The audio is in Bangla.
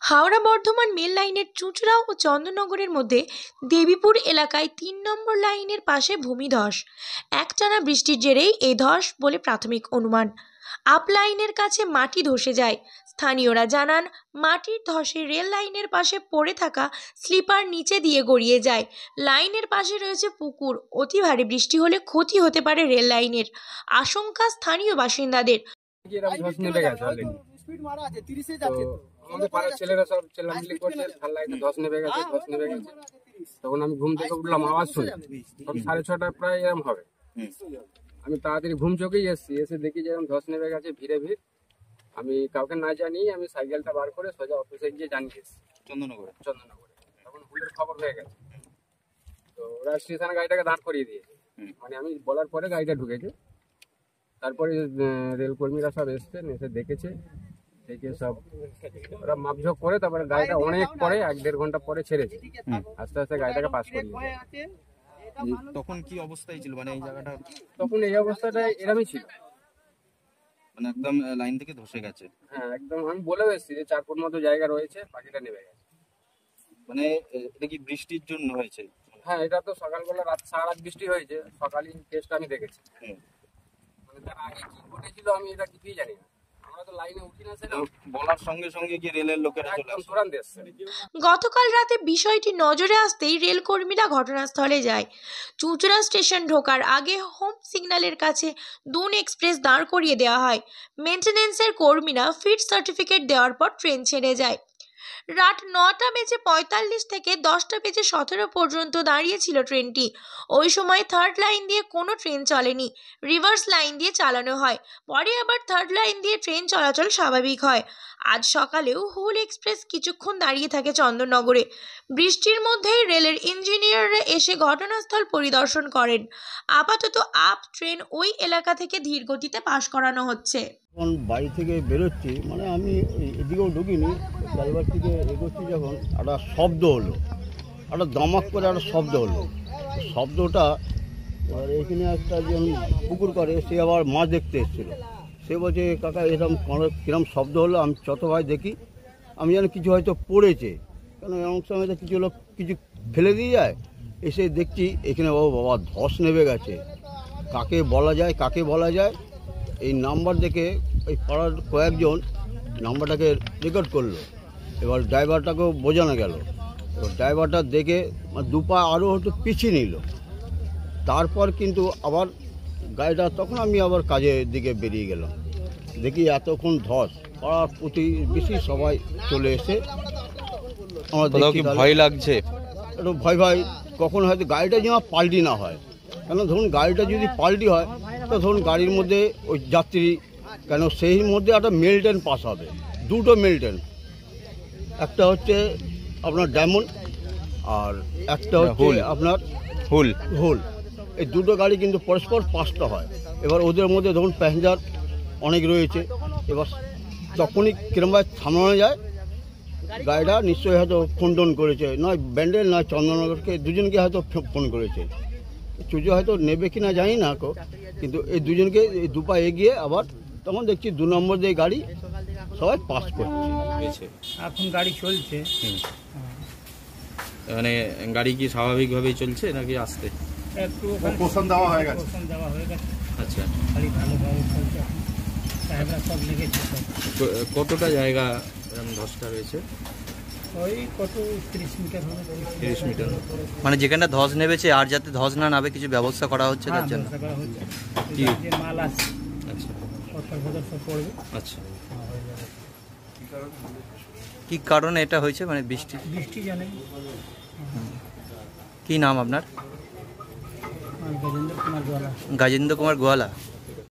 হাওড়া বর্ধমান মেল লাইনের চুঁচুড়া ও চন্দননগরের মধ্যে দেবীপুর এলাকায় ৩ নম্বর লাইনের পাশে ভূমিধস। একটানা বৃষ্টির জেরেই এই ধস বলে প্রাথমিক অনুমান। আপ লাইনের কাছে মাটি ধসে যায়। স্থানীয়রা জানান, মাটির ধসে রেল লাইনের পাশে পড়ে থাকা স্লিপার নিচে দিয়ে গড়িয়ে যায়। লাইনের পাশে রয়েছে পুকুর। অতি ভারী বৃষ্টি হলে ক্ষতি হতে পারে রেল লাইনের, আশঙ্কা স্থানীয় বাসিন্দাদের। আমাদের পাড়ার ছেলেরা সব চেল্লামিল্লি করছে, লাইনে ধস নেমে গেছে, ধস নেমে গেছে। তখন আমি ঘুম থেকে উঠলাম, আওয়াজ শুনে, তখন 6:30 প্রায় এরকম হবে। আমি তাড়াতাড়ি ঘুম চোখেই এসেছি, এসে দেখি যে এরকম ধস নেমে গেছে, ভিড়ে ভিড়। আমি কাউকে না জানিয়ে আমি সাইকেলটা বার করে সোজা অফিসে গিয়ে জানিয়েছি, চন্দননগরে। তখন হুলের খবর হয়ে গেছে, তো ওরা স্টেশনে গাড়িটাকে দাঁড় করিয়ে দিয়েছে। মানে আমি বলার পরে গাড়িটা ঢুকেছে। তারপরে রেল কর্মীরা সব এসছে, এসে দেখেছে, দেখে সব ওরা মাপঝোক করে তারপরে গাড়িটা অনেক পরে 1-1.5 ঘন্টা পরে ছেড়েছে। আস্তে আস্তে গাড়িটাকে পাস করে দিয়েছে। তখন কি অবস্থায় ছিল, মানে এই জায়গাটা? তখন এই অবস্থাটা এরকমই ছিল, মানে একদম লাইন থেকে ধসে গেছে। হ্যাঁ, একদম। আমি বলেও এসেছি যে 4 ফুট মতো জায়গা রয়েছে, বাকিটা নেমে গেছে। মানে এটা কি বৃষ্টির জন্য হয়েছে? হ্যাঁ, এটা তো সকালবেলা সারা রাত বৃষ্টি হয়েছে। সকালই টেস্ট আমি দেখেছি। মানে তার আগে কি ঘটেছিল আমি এটা কিছুই জানি না। আমরা তো লাইনে উঠি না, সেটা বলার সঙ্গে সঙ্গে কি রেলের লোকেরা চলে আসে? তুরান্ত এসছে। গতকাল রাতে বিষয়টি নজরে আসতেই রেল কর্মীরা ঘটনাস্থলে যায়। চুঁচুড়া স্টেশন ঢোকার আগে হোম সিগন্যালের কাছে দুন এক্সপ্রেস দাঁড় করিয়ে দেওয়া হয়। মেনটেন্যান্সের কর্মীরা ফিট সার্টিফিকেট দেওয়ার পর ট্রেন ছেড়ে যায়। রাত 9:45 থেকে 10:17 পর্যন্ত দাঁড়িয়েছিল ট্রেনটি। ওই সময় থার্ড লাইন দিয়ে কোনো ট্রেন চলেনি, রিভার্স লাইন দিয়ে চালানো হয়। পরে আবার থার্ড লাইন দিয়ে ট্রেন চলাচল স্বাভাবিক হয়। আজ সকালেও হুল এক্সপ্রেস কিছুক্ষণ দাঁড়িয়ে থাকে চন্দননগরে। বৃষ্টির মধ্যেই রেলের ইঞ্জিনিয়াররা এসে ঘটনাস্থল পরিদর্শন করেন। আপাতত আপ ট্রেন ওই এলাকা থেকে ধীর গতিতে পাস করানো হচ্ছে। যখন বাড়ি থেকে বেরোচ্ছি, মানে আমি এদিকেও ঢুকিনি, ড্রাইভার থেকে এগোচ্ছি, যখন একটা শব্দ হলো, একটা দমাক করে একটা শব্দ হলো। শব্দটা এবার এখানে একটা যখন পুকুর করে, সে আবার মাছ দেখতে এসেছিলো। সে বলছে, কাকা এরকম কিরম শব্দ হলো। আমি যত ভাই দেখি, আমি যেন কিছু হয়তো পড়েছে, কেন এমন সময় তো কিছু লোক কিছু ফেলে দিয়ে যায়। এসে দেখছি এখানে বাবা ধস নেমে গেছে। কাকে বলা যায় এই নাম্বার দেখে ওই পাড়ার কয়েকজন নাম্বারটাকে রেকর্ড করলো। এবার ড্রাইভারটাকেও বোঝানো গেল। এবার ড্রাইভারটা দেখে দুপা আরও হয়তো পিছিয়ে নিল। তারপর কিন্তু আবার গাড়িটা, তখন আমি আবার কাজের দিকে বেরিয়ে গেলাম। দেখি এতক্ষণ ধস, পাড়ার প্রতিবেশী সবাই চলে এসে আমার ভয় লাগছে। একটু ভয় কখন হয়তো গাড়িটা যেন পাল্টি না হয়। কেন ধরুন গাড়িটা যদি পাল্টি হয়, তো ধরুন গাড়ির মধ্যে ওই যাত্রী, কেন সেই মধ্যে একটা মেল ট্রেন পাস হবে, দুটো মেল ট্রেন, একটা হচ্ছে আপনার ডায়মন্ড আর একটা হচ্ছে আপনার হুল। এই দুটো গাড়ি কিন্তু পরস্পর পাসটা হয়। এবার ওদের মধ্যে ধরুন প্যাসেঞ্জার অনেক রয়েছে। এবার তখনই কিরমভাবে থামানো যায়, গাড়িটা নিশ্চয়ই হয়তো ফোন করেছে, নয় ব্যান্ডেল নয় চন্দননগরকে, দুজনকে হয়তো ফোন করেছে। চুজো হয়তো নেবে কিনা জানি না, কিন্তু এই দুজনকে এই দুপা এগিয়ে আবার তখন দেখছি 2 নম্বর দিয়ে গাড়ি সবাই পাস করছে। এখন গাড়ি চলছে। মানে গাড়ি কি স্বাভাবিকভাবেই চলছে নাকি আস্তে? একটু পোষণ দেওয়া হয়ে গেছে। আচ্ছা, গাড়ি ভালোভাবে চলছে, সাহেবরা সব লেগেছে। কতটা জায়গা ধসটা রয়েছে? ওই কত 30 মিটার হবে। 30 মিটার। মানে যেখানটা ধস নেমেছে আর যাতে ধস না নামে কিছু ব্যবস্থা করা হচ্ছে তার জন্য? কি যে মাল আছে, আচ্ছা, সব পড়বে। আচ্ছা, কি কারণে এটা হয়েছে, মানে বৃষ্টি জানেন? কি নাম আপনার? গজেন্দ্র কুমার গোয়ালা। গাজেন্দ্র কুমার গোয়ালা।